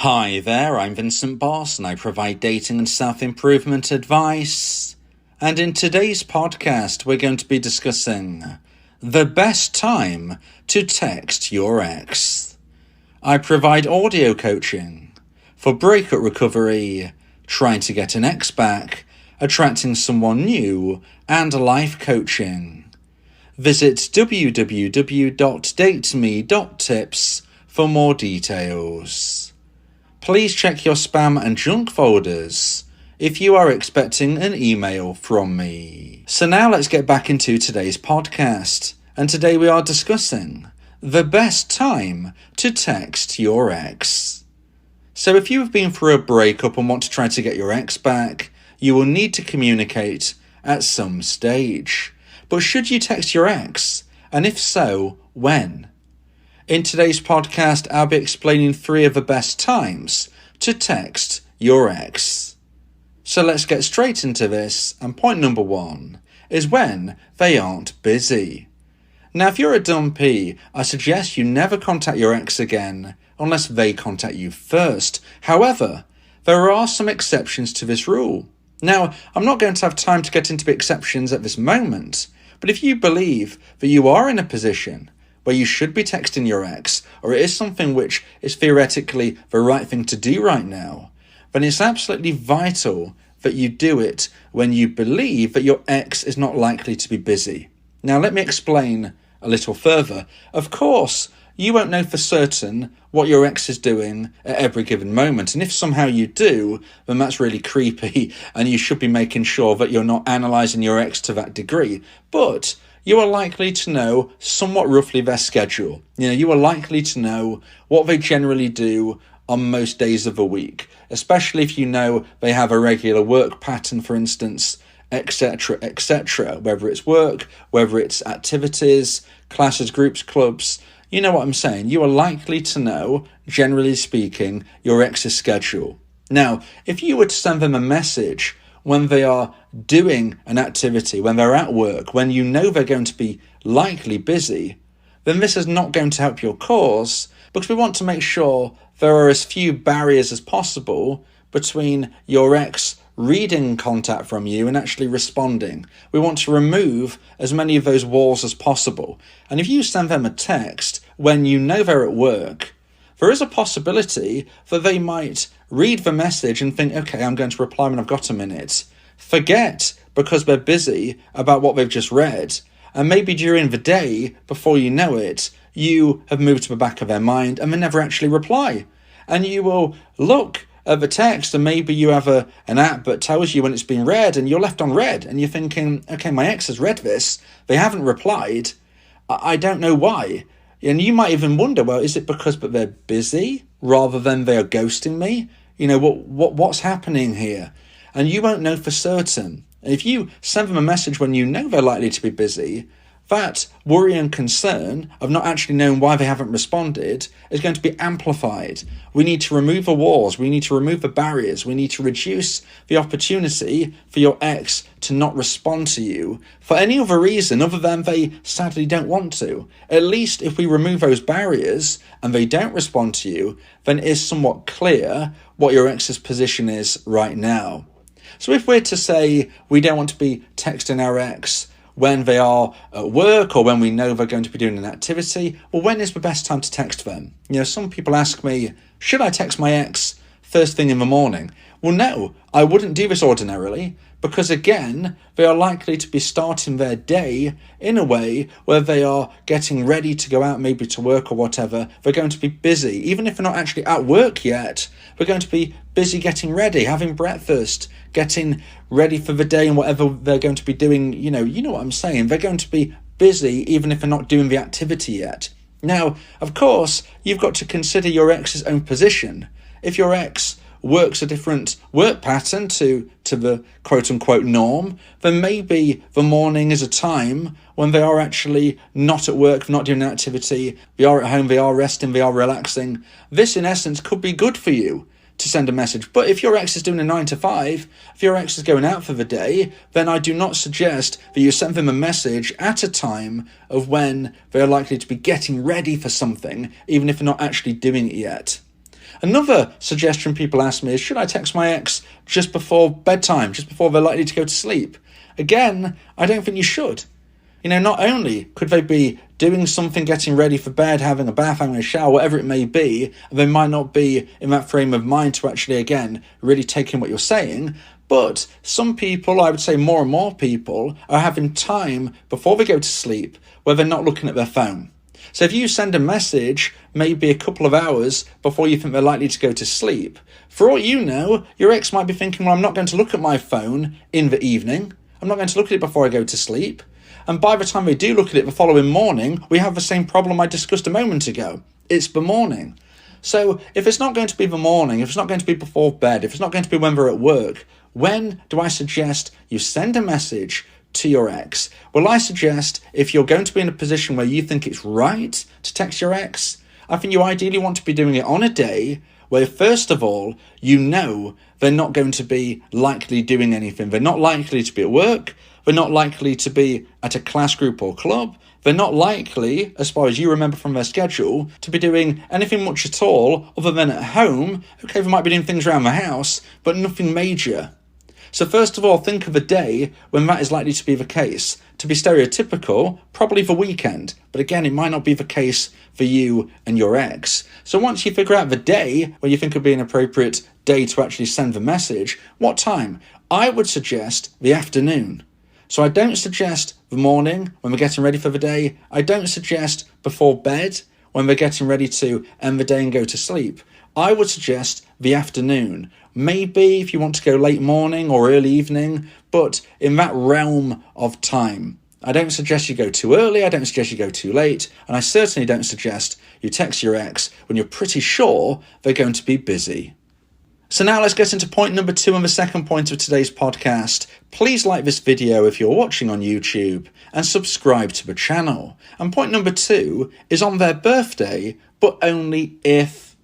Hi there, I'm Vincent Boss and I provide dating and self-improvement advice. And in today's podcast, we're going to be discussing the best time to text your ex. I provide audio coaching for breakup recovery, trying to get an ex back, attracting someone new, and life coaching. Visit www.dateme.tips for more details. Please check your spam and junk folders if you are expecting an email from me. So now let's get back into today's podcast. And today we are discussing the best time to text your ex. So if you have been through a breakup and want to try to get your ex back, you will need to communicate at some stage. But should you text your ex? And if so, when? In today's podcast, I'll be explaining 3 of the best times to text your ex. So let's get straight into this, and point number 1 is when they aren't busy. Now, if you're a dumpee, I suggest you never contact your ex again unless they contact you first. However, there are some exceptions to this rule. Now, I'm not going to have time to get into the exceptions at this moment, but if you believe that you are in a position where you should be texting your ex, or it is something which is theoretically the right thing to do right now, then it's absolutely vital that you do it when you believe that your ex is not likely to be busy. Now, let me explain a little further. Of course, you won't know for certain what your ex is doing at every given moment. And if somehow you do, then that's really creepy. And you should be making sure that you're not analysing your ex to that degree. But you are likely to know somewhat roughly their schedule. You are likely to know what they generally do on most days of the week, especially if you know they have a regular work pattern, for instance, etc., etc., whether it's work, whether it's activities, classes, groups, clubs. You know what I'm saying? You are likely to know, generally speaking, your ex's schedule. Now, if you were to send them a message when they are doing an activity, when they're at work, when you know they're going to be likely busy, then this is not going to help your cause, because we want to make sure there are as few barriers as possible between your ex reading contact from you and actually responding. We want to remove as many of those walls as possible. And if you send them a text when you know they're at work, there is a possibility that they might read the message and think, okay, I'm going to reply when I've got a minute. Forget, because they're busy, about what they've just read. And maybe during the day, before you know it, you have moved to the back of their mind and they never actually reply. And you will look at the text and maybe you have an app that tells you when it's been read and you're left on read and you're thinking, okay, my ex has read this, they haven't replied, I don't know why. And you might even wonder, well, is it because they're busy rather than they are ghosting me? What's happening here? And you won't know for certain. And if you send them a message when you know they're likely to be busy, that worry and concern of not actually knowing why they haven't responded is going to be amplified. We need to remove the walls. We need to remove the barriers. We need to reduce the opportunity for your ex to not respond to you for any other reason other than they sadly don't want to. At least if we remove those barriers and they don't respond to you, then it is somewhat clear what your ex's position is right now. So if we're to say we don't want to be texting our ex when they are at work or when we know they're going to be doing an activity, well, when is the best time to text them? Some people ask me, should I text my ex first thing in the morning? Well, no, I wouldn't do this ordinarily, because again, they are likely to be starting their day in a way where they are getting ready to go out, maybe to work or whatever. They're going to be busy. Even if they're not actually at work yet, they're going to be busy getting ready, having breakfast, getting ready for the day and whatever they're going to be doing. You know what I'm saying. They're going to be busy even if they're not doing the activity yet. Now, of course, you've got to consider your ex's own position. If your ex works a different work pattern to the quote-unquote norm, then maybe the morning is a time when they are actually not at work, not doing an activity, they are at home, they are resting, they are relaxing. This, in essence, could be good for you to send a message. But if your ex is doing a 9 to 5, if your ex is going out for the day, then I do not suggest that you send them a message at a time of when they're likely to be getting ready for something, even if they're not actually doing it yet. Another suggestion people ask me is, should I text my ex just before bedtime, just before they're likely to go to sleep? Again, I don't think you should. Not only could they be doing something, getting ready for bed, having a bath, having a shower, whatever it may be, they might not be in that frame of mind to actually, again, really take in what you're saying. But some people, I would say more and more people, are having time before they go to sleep where they're not looking at their phone. So if you send a message maybe a couple of hours before you think they're likely to go to sleep, for all you know, your ex might be thinking, well, I'm not going to look at my phone in the evening. I'm not going to look at it before I go to sleep. And by the time they do look at it the following morning, we have the same problem I discussed a moment ago. It's the morning. So if it's not going to be the morning, if it's not going to be before bed, if it's not going to be when they're at work, when do I suggest you send a message to your ex? Well, I suggest if you're going to be in a position where you think it's right to text your ex, I think you ideally want to be doing it on a day where, first of all, they're not going to be likely doing anything. They're not likely to be at work. They're not likely to be at a class group or club. They're not likely, as far as you remember from their schedule, to be doing anything much at all other than at home. Okay, they might be doing things around the house, but nothing major. So first of all, think of a day when that is likely to be the case. To be stereotypical, probably the weekend. But again, it might not be the case for you and your ex. So once you figure out the day when you think would be an appropriate day to actually send the message, what time? I would suggest the afternoon. So I don't suggest the morning when we're getting ready for the day. I don't suggest before bed when we're getting ready to end the day and go to sleep. I would suggest the afternoon. Maybe if you want to go late morning or early evening, but in that realm of time. I don't suggest you go too early, I don't suggest you go too late, and I certainly don't suggest you text your ex when you're pretty sure they're going to be busy. So now let's get into point number 2 and the second point of today's podcast. Please like this video if you're watching on YouTube and subscribe to the channel. And point number 2 is on their birthday, but only if.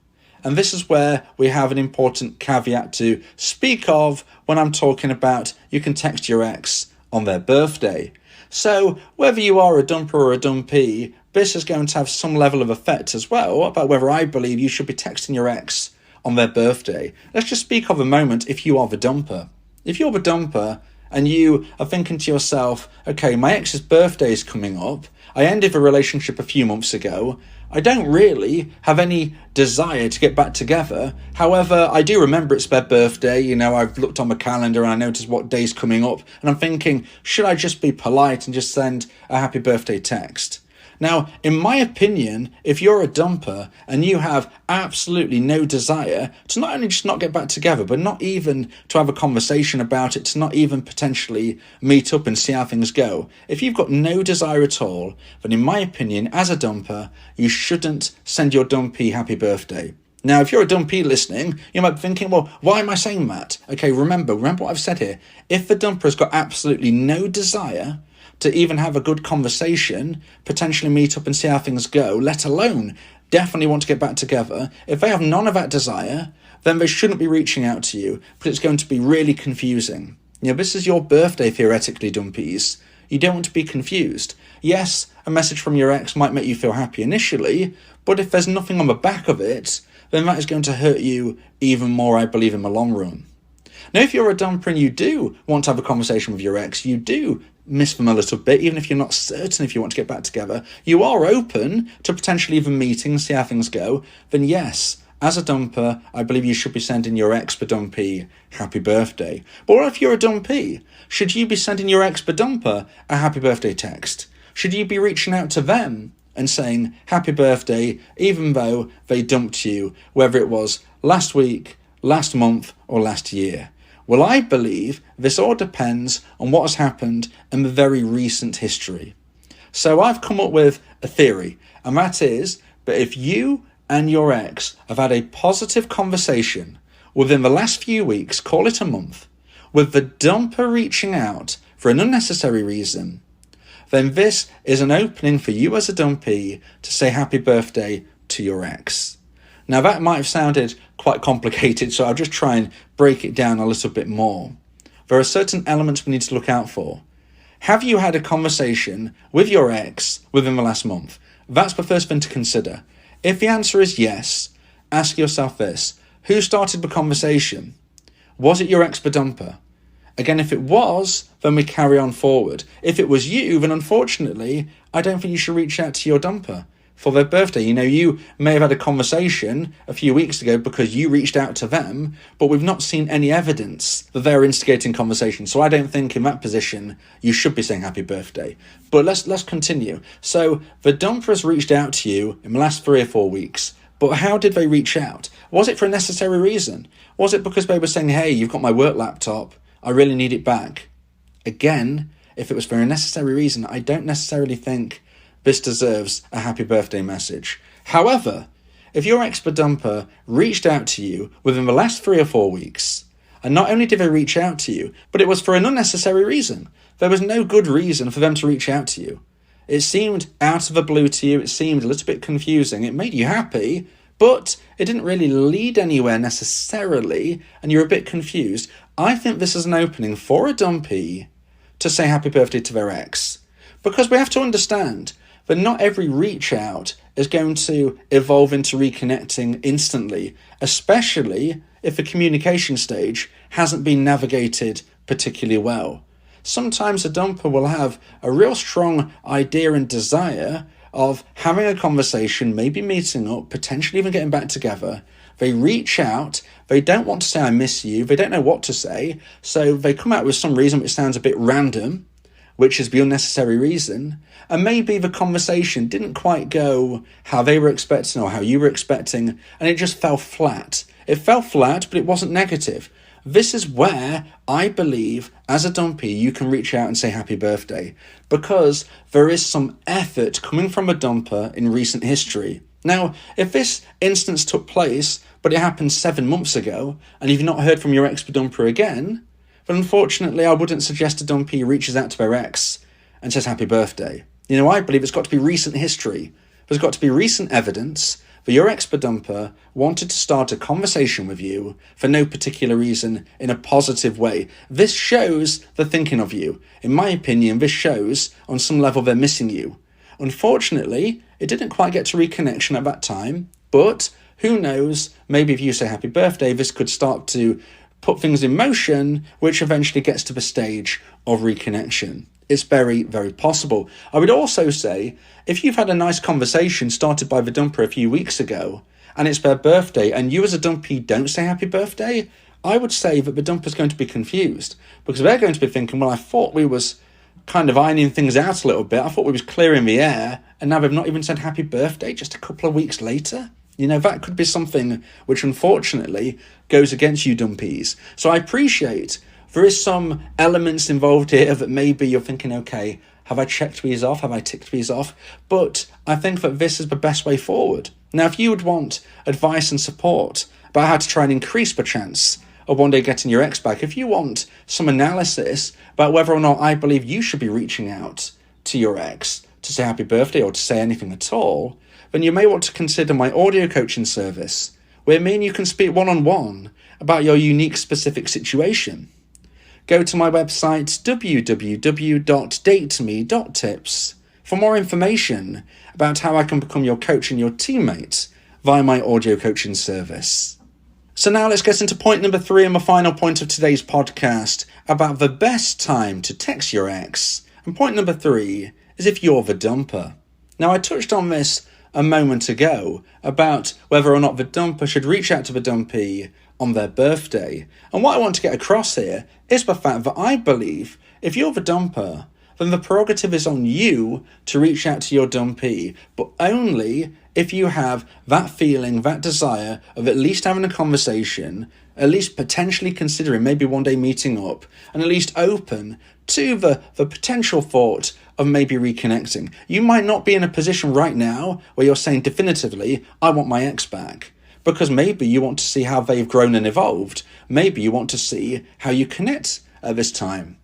And this is where we have an important caveat to speak of when I'm talking about you can text your ex on their birthday. So whether you are a dumper or a dumpee, this is going to have some level of effect as well about whether I believe you should be texting your ex on their birthday. Let's just speak of a moment if you are the dumper. If you're the dumper and you are thinking to yourself, okay, my ex's birthday is coming up, I ended the relationship a few months ago, I don't really have any desire to get back together. However, I do remember it's their birthday. I've looked on the calendar and I noticed what day's coming up. And I'm thinking, should I just be polite and just send a happy birthday text? Now, in my opinion, if you're a dumper and you have absolutely no desire to not only just not get back together, but not even to have a conversation about it, to not even potentially meet up and see how things go, if you've got no desire at all, then in my opinion, as a dumper, you shouldn't send your dumpee happy birthday. Now, if you're a dumpee listening, you might be thinking, well, why am I saying that? Okay, remember what I've said here. If the dumper has got absolutely no desire to even have a good conversation, potentially meet up and see how things go, let alone definitely want to get back together, if they have none of that desire, then they shouldn't be reaching out to you, but it's going to be really confusing. This is your birthday, theoretically, dumpees. You don't want to be confused. Yes, a message from your ex might make you feel happy initially, but if there's nothing on the back of it, then that is going to hurt you even more, I believe, in the long run. Now, if you're a dumper and you do want to have a conversation with your ex, you do miss them a little bit, even if you're not certain if you want to get back together, you are open to potentially even meeting, see how things go, then yes, as a dumper, I believe you should be sending your ex per dumpee happy birthday. But what if you're a dumpee? Should you be sending your ex per dumper a happy birthday text? Should you be reaching out to them and saying happy birthday, even though they dumped you, whether it was last week, last month, or last year? Well, I believe this all depends on what has happened in the very recent history. So I've come up with a theory, and that is that if you and your ex have had a positive conversation within the last few weeks, call it a month, with the dumper reaching out for an unnecessary reason, then this is an opening for you as a dumpee to say happy birthday to your ex. Now that might have sounded quite complicated, so I'll just try and break it down a little bit more. There are certain elements we need to look out for. Have you had a conversation with your ex within the last month? That's the first thing to consider. If the answer is yes, ask yourself this. Who started the conversation? Was it your ex-dumper? Again, if it was, then we carry on forward. If it was you, then unfortunately, I don't think you should reach out to your dumper for their birthday. You may have had a conversation a few weeks ago because you reached out to them, but we've not seen any evidence that they're instigating conversation. So I don't think in that position you should be saying happy birthday. But let's continue. So the dumper has reached out to you in the last 3 or 4 weeks. But how did they reach out? Was it for a necessary reason? Was it because they were saying, hey, you've got my work laptop, I really need it back? Again, if it was for a necessary reason, I don't necessarily think this deserves a happy birthday message. However, if your ex-dumper reached out to you within the last 3 or 4 weeks, and not only did they reach out to you, but it was for an unnecessary reason. There was no good reason for them to reach out to you. It seemed out of the blue to you, it seemed a little bit confusing, it made you happy, but it didn't really lead anywhere necessarily, and you're a bit confused. I think this is an opening for a dumpee to say happy birthday to their ex. Because we have to understand that not every reach out is going to evolve into reconnecting instantly, especially if the communication stage hasn't been navigated particularly well. Sometimes a dumper will have a real strong idea and desire of having a conversation, maybe meeting up, potentially even getting back together. They reach out, they don't want to say I miss you, they don't know what to say, so they come out with some reason which sounds a bit random, which is the unnecessary reason, and maybe the conversation didn't quite go how they were expecting or how you were expecting, and it just fell flat. It fell flat, but it wasn't negative. This is where I believe, as a dumpee, you can reach out and say happy birthday, because there is some effort coming from a dumper in recent history. Now, if this instance took place, but it happened 7 months ago, and you've not heard from your ex-dumper again, then unfortunately I wouldn't suggest a dumpee reaches out to their ex and says happy birthday. I believe it's got to be recent history. There's got to be recent evidence that your ex-dumper wanted to start a conversation with you for no particular reason in a positive way. This shows the thinking of you. In my opinion, this shows on some level they're missing you. Unfortunately, it didn't quite get to reconnection at that time, but who knows, maybe if you say happy birthday, this could start to put things in motion, which eventually gets to the stage of reconnection. It's very, very possible. I would also say, if you've had a nice conversation started by the dumper a few weeks ago, and it's their birthday, and you as a dumpee don't say happy birthday, I would say that the dumper's going to be confused, because they're going to be thinking, well, I thought we was kind of ironing things out a little bit, I thought we was clearing the air, and now they've not even said happy birthday just a couple of weeks later. That could be something which unfortunately goes against you dumpees. So I appreciate there is some elements involved here that maybe you're thinking, okay, have I checked these off? Have I ticked these off? But I think that this is the best way forward. Now, if you would want advice and support about how to try and increase the chance of one day getting your ex back, if you want some analysis about whether or not I believe you should be reaching out to your ex to say happy birthday or to say anything at all, then you may want to consider my audio coaching service, where me and you can speak one-on-one about your unique specific situation. Go to my website www.dateme.tips for more information about how I can become your coach and your teammate via my audio coaching service. So now let's get into point number 3 and the final point of today's podcast about the best time to text your ex. And point number 3 is if you're the dumper. Now, I touched on this a moment ago about whether or not the dumper should reach out to the dumpee on their birthday. And what I want to get across here is the fact that I believe if you're the dumper, then the prerogative is on you to reach out to your dumpee, but only if you have that feeling, that desire of at least having a conversation, at least potentially considering maybe one day meeting up, and at least open to the potential thought of maybe reconnecting. You might not be in a position right now where you're saying definitively, I want my ex back, because maybe you want to see how they've grown and evolved. Maybe you want to see how you connect at this time.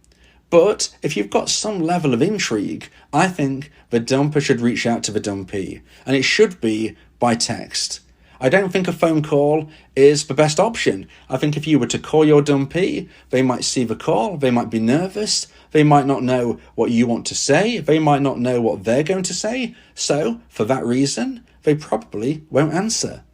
But if you've got some level of intrigue, I think the dumper should reach out to the dumpee, and it should be by text. I don't think a phone call is the best option. I think if you were to call your dumpee, they might see the call, they might be nervous, they might not know what you want to say, they might not know what they're going to say, so for that reason, they probably won't answer.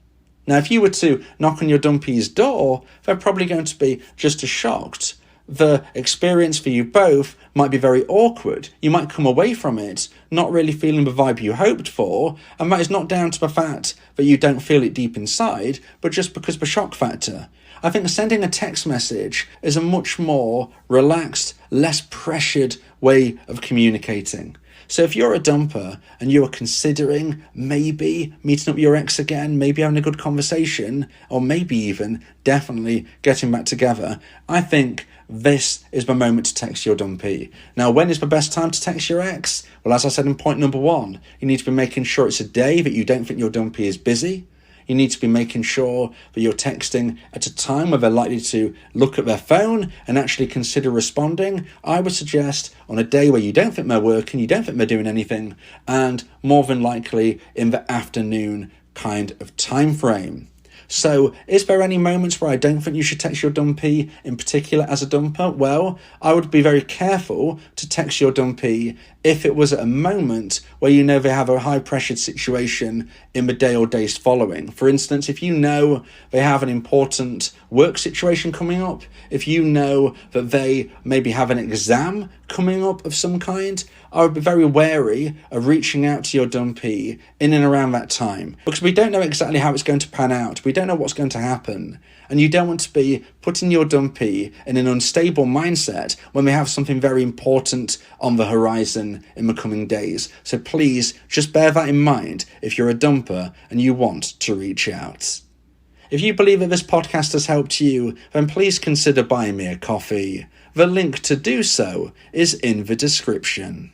Now, if you were to knock on your dumpee's door, they're probably going to be just as shocked. The experience for you both might be very awkward. You might come away from it not really feeling the vibe you hoped for, and that is not down to the fact that you don't feel it deep inside, but just because of the shock factor. I think sending a text message is a much more relaxed, less pressured way of communicating. So if you're a dumper and you are considering maybe meeting up with your ex again, maybe having a good conversation, or maybe even definitely getting back together, I think this is the moment to text your dumpee. Now, when is the best time to text your ex? Well, as I said in point number 1, you need to be making sure it's a day that you don't think your dumpee is busy. You need to be making sure that you're texting at a time where they're likely to look at their phone and actually consider responding. I would suggest on a day where you don't think they're working, you don't think they're doing anything, and more than likely in the afternoon kind of time frame. So, is there any moments where I don't think you should text your dumpee, in particular as a dumper? Well, I would be very careful to text your dumpee if it was at a moment where you know they have a high-pressured situation in the day or days following. For instance, if you know they have an important work situation coming up, if you know that they maybe have an exam coming up of some kind, I would be very wary of reaching out to your dumpee in and around that time, because we don't know exactly how it's going to pan out. We don't know what's going to happen. And you don't want to be putting your dumpee in an unstable mindset when we have something very important on the horizon in the coming days. So please just bear that in mind if you're a dumper and you want to reach out. If you believe that this podcast has helped you, then please consider buying me a coffee. The link to do so is in the description.